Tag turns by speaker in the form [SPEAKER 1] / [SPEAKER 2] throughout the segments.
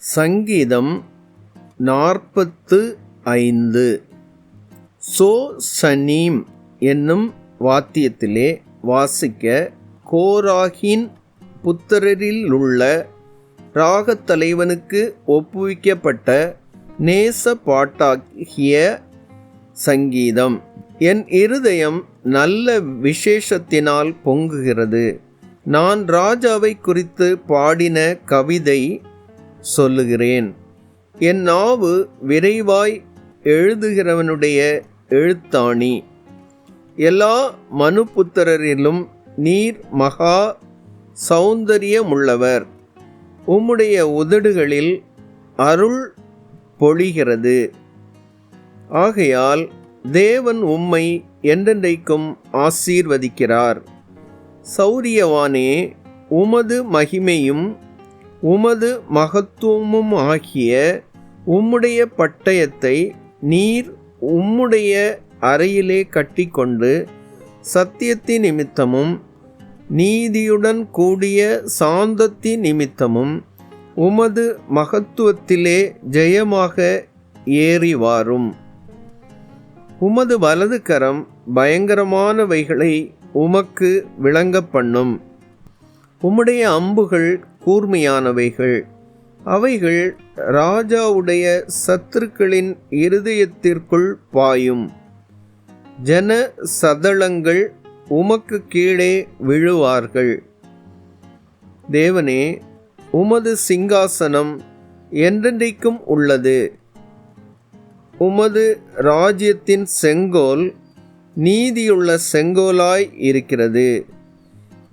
[SPEAKER 1] சங்கீதம் 45. சோ சனீம் என்னும் வாத்தியத்திலே வாசிக்க கோராகின் புத்திரரிலுள்ள ராகத் தலைவனுக்கு ஒப்புவிக்கப்பட்ட நேச பாட்டாகிய சங்கீதம். என் இருதயம் நல்ல விசேஷத்தினால் பொங்குகிறது. நான் ராஜாவை குறித்து பாடின கவிதை சொல்லுகிறேன். என் நாவு விரைவாய் எழுதுகிறவனுடைய எழுத்தாணி. எல்லா மனுபுத்திரரிலும் நீர் மகா சௌந்தரியமுள்ளவர். உம்முடைய உதடுகளில் அருள் பொழிகிறது. ஆகையால் தேவன் உம்மை என்றென்றைக்கும் ஆசீர்வதிக்கிறார். சௌரியவானே, உமது மகிமையும் உமது மகத்துவமும் ஆகிய உம்முடைய பட்டயத்தை நீர் உம்முடைய அறையிலே கட்டிக்கொண்டு சத்தியத்தின் நிமித்தமும் நீதியுடன் கூடிய சாந்தத்தின் நிமித்தமும் உமது மகத்துவத்திலே ஜெயமாக ஏறி வாரும். உமது வலது கரம் பயங்கரமானவைகளை உமக்கு விளங்க பண்ணும். உம்முடைய அம்புகள் கூர்மையானவைகள். அவைகள் ராஜாவுடைய சத்துருக்களின் இருதயத்திற்குள் பாயும். ஜன சதளங்கள் உமக்கு கீழே விழுவார்கள். தேவனே, உமது சிங்காசனம் என்றென்றைக்கும் உள்ளது. உமது ராஜ்யத்தின் செங்கோல் நீதியுள்ள செங்கோலாய் இருக்கிறது.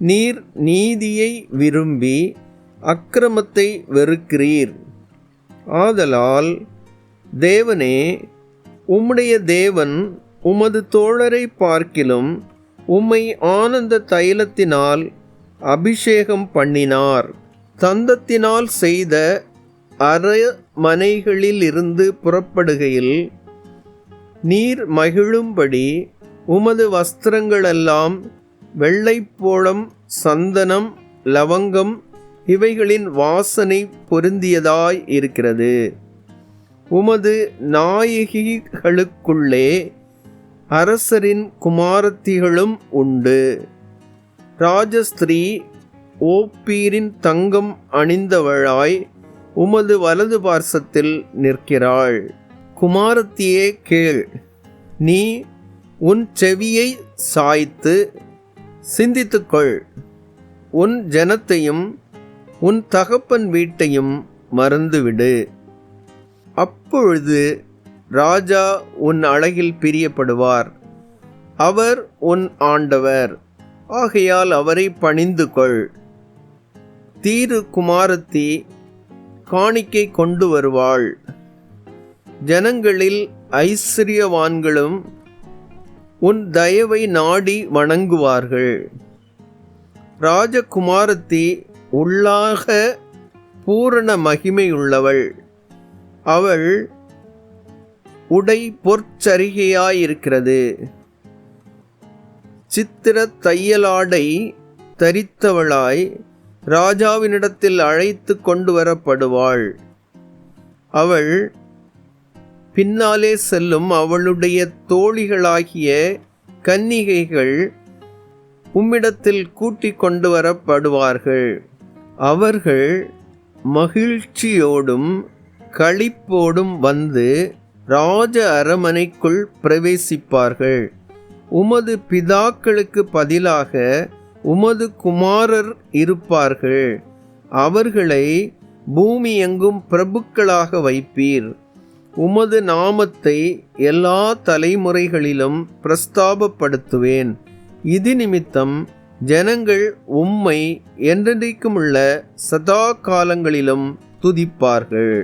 [SPEAKER 1] நீர் நீதியை விரும்பி அக்கிரமத்தை வெறுக்கிறீர். ஆதலால் தேவனே, உம்முடைய தேவன் உமது தோழரை பார்க்கிலும் உம்மை ஆனந்த தைலத்தினால் அபிஷேகம் பண்ணினார். தந்தத்தினால் செய்த அரமனைகளிலிருந்து புறப்படுகையில் நீர் மகிழும்படி உமது வஸ்திரங்களெல்லாம் வெள்ளைப்போளம், சந்தனம், லவங்கம் இவைகளின் வாசனை பொருந்தியதாய் இருக்கிறது. உமது நாயகிகளுக்குள்ளே அரசரின் குமாரத்திகளும் உண்டு. ராஜஸ்திரீ ஓப்பீரின் தங்கம் அணிந்தவளாய் உமது வலது பார்சத்தில் நிற்கிறாள். குமாரத்தியே கேள், நீ உன் செவியை சாய்த்து சிந்தித்துக்கொள். உன் ஜனத்தையும் உன் தகப்பன் வீட்டையும் மறந்துவிடு. அப்பொழுது ராஜா உன் அழகில் பிரியப்படுவார். அவர் உன் ஆண்டவர். ஆகையால் அவரை பணிந்து கொள். தீரு குமாரத்தி காணிக்கை கொண்டு வருவாள். ஜனங்களில் ஐஸ்வர்யவான்களும் உன் தயவை நாடி வணங்குவார்கள். ராஜகுமாரத்தி உள்ளாக பூரண மகிமையுள்ளவள். அவள் உடை பொற்சரிகையாயிருக்கிறது. சித்திர தையலாடை தரித்தவளாய் ராஜாவினிடத்தில் அழைத்து கொண்டு வரப்படுவாள். அவள் பின்னாலே செல்லும் அவளுடைய தோழிகளாகிய கன்னிகைகள் உம்மிடத்தில் கூட்டிக் கொண்டு வரப்படுவார்கள். அவர்கள் மகிழ்ச்சியோடும் களிப்போடும் வந்து ராஜ அரமனைக்குள் பிரவேசிப்பார்கள். உமது பிதாக்களுக்கு பதிலாக உமது குமாரர் இருப்பார்கள். அவர்களை பூமி எங்கும் பிரபுக்களாக வைப்பீர். உமது நாமத்தை எல்லா தலைமுறைகளிலும் பிரஸ்தாபப்படுத்துவேன். இது நிமித்தம் ஜனங்கள் உம்மை என்றென்றைக்குமுள்ள சதா காலங்களிலும் துதிப்பார்கள்.